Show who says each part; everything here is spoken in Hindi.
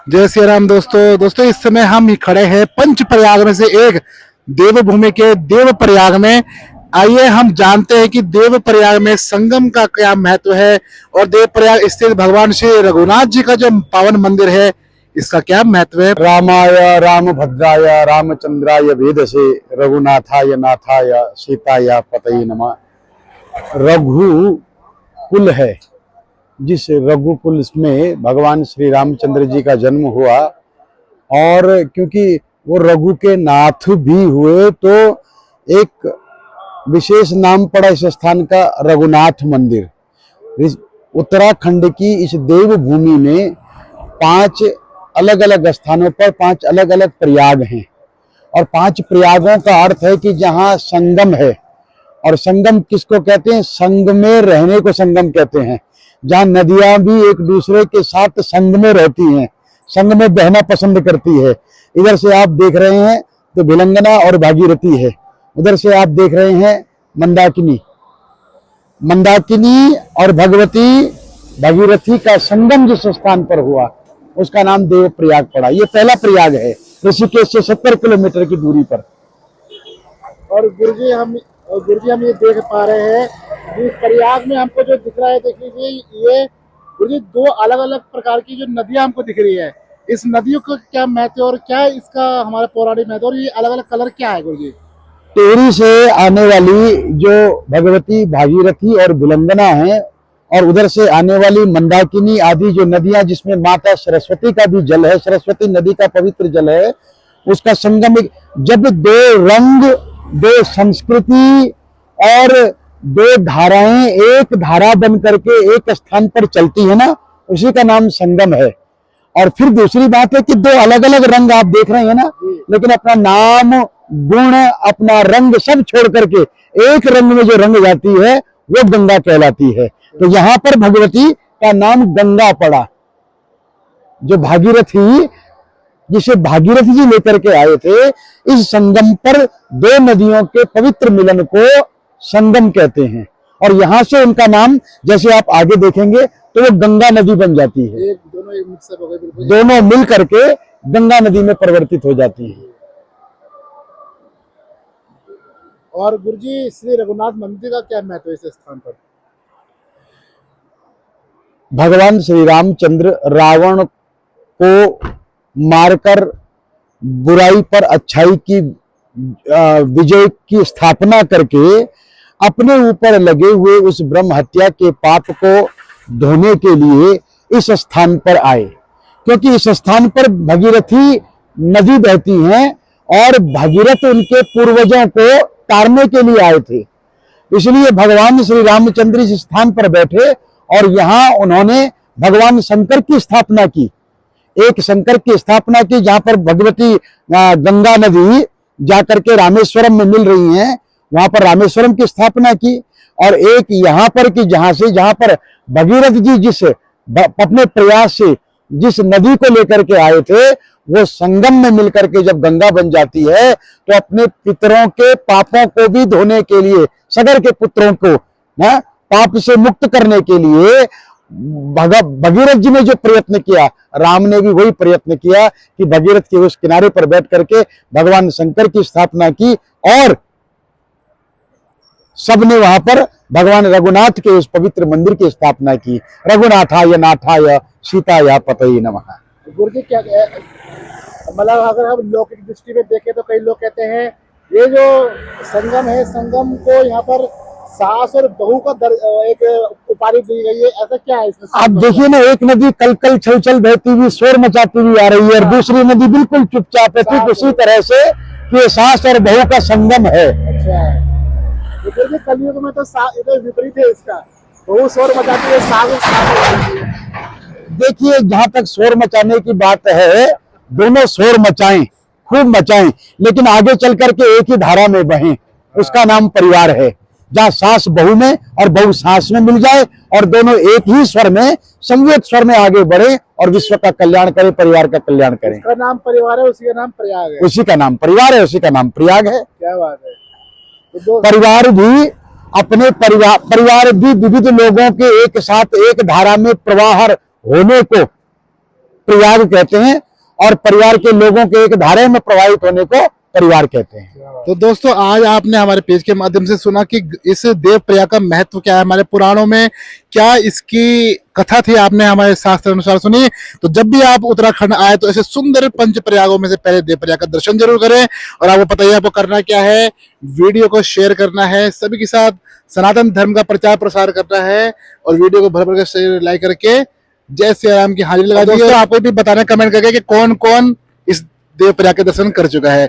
Speaker 1: जय श्री राम दोस्तों इस समय हम ही खड़े हैं पंच प्रयाग में से एक देवभूमि के देव प्रयाग में। आइए हम जानते हैं कि देव प्रयाग में संगम का क्या महत्व है और देव प्रयाग स्थित भगवान श्री रघुनाथ जी का जो पावन मंदिर है इसका क्या महत्व है।
Speaker 2: रामाय रामभद्राय रामचंद्राय वेदसे रघुनाथाय नाथाय सीताय पतये नमः। रघु कुल है, जिस रघुकुल में भगवान श्री रामचंद्र जी का जन्म हुआ और क्योंकि वो रघु के नाथ भी हुए तो एक विशेष नाम पड़ा इस स्थान का रघुनाथ मंदिर। इस उत्तराखंड की इस देव भूमि में 5 अलग अलग स्थानों पर 5 अलग अलग प्रयाग हैं और 5 प्रयागों का अर्थ है कि जहाँ संगम है। और संगम किसको कहते हैं? संग में रहने को संगम कहते हैं, जहाँ नदियां भी एक दूसरे के साथ संग में रहती हैं, संग में बहना पसंद करती है। इधर से आप देख रहे हैं तो भिलंगना और भागीरथी है, उधर से आप देख रहे हैं मंदाकिनी। मंदाकिनी और भगवती भागीरथी का संगम जिस स्थान पर हुआ उसका नाम देव प्रयाग पड़ा। ये पहला प्रयाग है ऋषिकेश से 70 किलोमीटर की दूरी पर।
Speaker 1: और गुरुजी हम ये देख पा रहे हैं कि इस प्रयाग में हमको जो दिख रहा है, देख लीजिए ये गुरुजी 2 अलग अलग प्रकार की जो नदियां हमको दिख रही है। इस नदियों का क्या महत्व है और क्या है इसका हमारा पौराणिक महत्व और ये अलग अलग कलर क्या है गुरुजी?
Speaker 2: टेहरी से आने वाली जो भगवती भागीरथी और भिलंगना है और उधर से आने वाली मंदाकिनी आदि जो नदियां जिसमें माता सरस्वती का भी जल है, सरस्वती नदी का पवित्र जल है, उसका संगम। जब 2 रंग, 2 संस्कृति और 2 धाराएं एक धारा बन करके एक स्थान पर चलती है ना, उसी का नाम संगम है। और फिर दूसरी बात है कि 2 अलग अलग रंग आप देख रहे हैं ना, लेकिन अपना नाम, गुण, अपना रंग सब छोड़ करके एक रंग में जो रंग जाती है वो गंगा कहलाती है। तो यहाँ पर भगवती का नाम गंगा पड़ा। जो भागीरथी, जिसे भागीरथी जी लेकर के आए थे, इस संगम पर 2 नदियों के पवित्र मिलन को संगम कहते हैं और यहां से उनका नाम, जैसे आप आगे देखेंगे तो वो गंगा नदी बन जाती है।
Speaker 1: दोनों एक मिक्सअप हो गए, बिल्कुल
Speaker 2: दोनों मिल करके गंगा नदी में परिवर्तित हो जाती है।
Speaker 1: और गुरुजी श्री रघुनाथ मंदिर का क्या महत्व है इस स्थान पर?
Speaker 2: भगवान श्री रामचंद्र रावण को मारकर बुराई पर अच्छाई की विजय की स्थापना करके अपने ऊपर लगे हुए उस ब्रह्म हत्या के पाप को धोने के लिए इस स्थान पर आए, क्योंकि इस स्थान पर भगीरथी नदी बहती हैं और भगीरथ उनके पूर्वजों को तारने के लिए आए थे। इसलिए भगवान श्री रामचंद्र इस स्थान पर बैठे और यहाँ उन्होंने भगवान शंकर की स्थापना की। एक शंकर की स्थापना की जहां पर भगवती गंगा नदी जाकर के रामेश्वरम में मिल रही हैं, वहां पर रामेश्वरम की स्थापना की। और एक यहाँ पर कि जहां पर भगीरथ जी जिस अपने प्रयास से जिस नदी को लेकर के आए थे, वो संगम में मिलकर के जब गंगा बन जाती है तो अपने पितरों के पापों को भी धोने के लिए, सगर के पुत्रों को पाप से मुक्त करने के लिए भगीरथ जी ने जो प्रयत्न किया, राम ने भी वही प्रयत्न किया कि भगीरथ के उस किनारे पर बैठ करके भगवान शंकर की स्थापना की और सबने वहां पर भगवान रघुनाथ के उस पवित्र मंदिर की स्थापना की। रघुनाथाय नाथाय सीताय पतये नमः।
Speaker 1: गुरुजी क्या मतलब अगर हम लौकिक दृष्टि में देखें तो कई लोग कहते हैं ये जो संगम है, संगम को यहाँ पर सास और बहू का एक उपाधि दी गई है, ऐसा क्या है इसमें?
Speaker 2: आप देखिए ना, एक नदी कल कल छल छल बहती हुई शोर मचाती हुई आ रही है और दूसरी नदी बिल्कुल चुपचाप है। ठीक उसी तरह से ये सास और बहू का संगम है।
Speaker 1: अच्छा, तो कलयुग में तो इधर विपरीत है इसका, बहू शोर मचाती है, सास।
Speaker 2: देखिए, जहां तक शोर मचाने की बात है, दोनों शोर मचाएं, खूब मचाएं, लेकिन आगे चल करके एक ही धारा में बहें, उसका नाम परिवार है। जहाँ सास बहू में और बहू सास में मिल जाए और दोनों एक ही स्वर में, संवेद स्वर में आगे बढ़े और विश्व का कल्याण करे, परिवार का कल्याण करे।
Speaker 1: उसका नाम परिवार है, उसी का नाम प्रयाग है।
Speaker 2: उसी का नाम परिवार है, उसी का नाम प्रयाग है।
Speaker 1: क्या बात है। तो
Speaker 2: परिवार भी अपने परिवार भी विविध लोगों के एक साथ एक धारा में प्रवाह होने को प्रयाग कहते हैं, और परिवार के लोगों के एक धारे में प्रवाहित होने को परिवार कहते हैं।
Speaker 1: तो दोस्तों आज आपने हमारे पेज के माध्यम से सुना कि इस देव प्रयाग का महत्व क्या है, हमारे पुराणों में क्या इसकी कथा थी, आपने हमारे शास्त्र अनुसार सुनी। तो जब भी आप उत्तराखंड आए तो ऐसे सुंदर पंच प्रयागों में से पहले देव प्रयाग का दर्शन जरूर करें। और आपको पता ही आपको करना क्या है, वीडियो को शेयर करना है, सभी के साथ सनातन धर्म का प्रचार प्रसार करना है, और वीडियो को भर भर के शेयर लाइक करके जय श्री राम की हाजिरी लगा दी। आपको भी बताना कमेंट करके कि कौन कौन इस देव प्रयाग के दर्शन कर चुका है।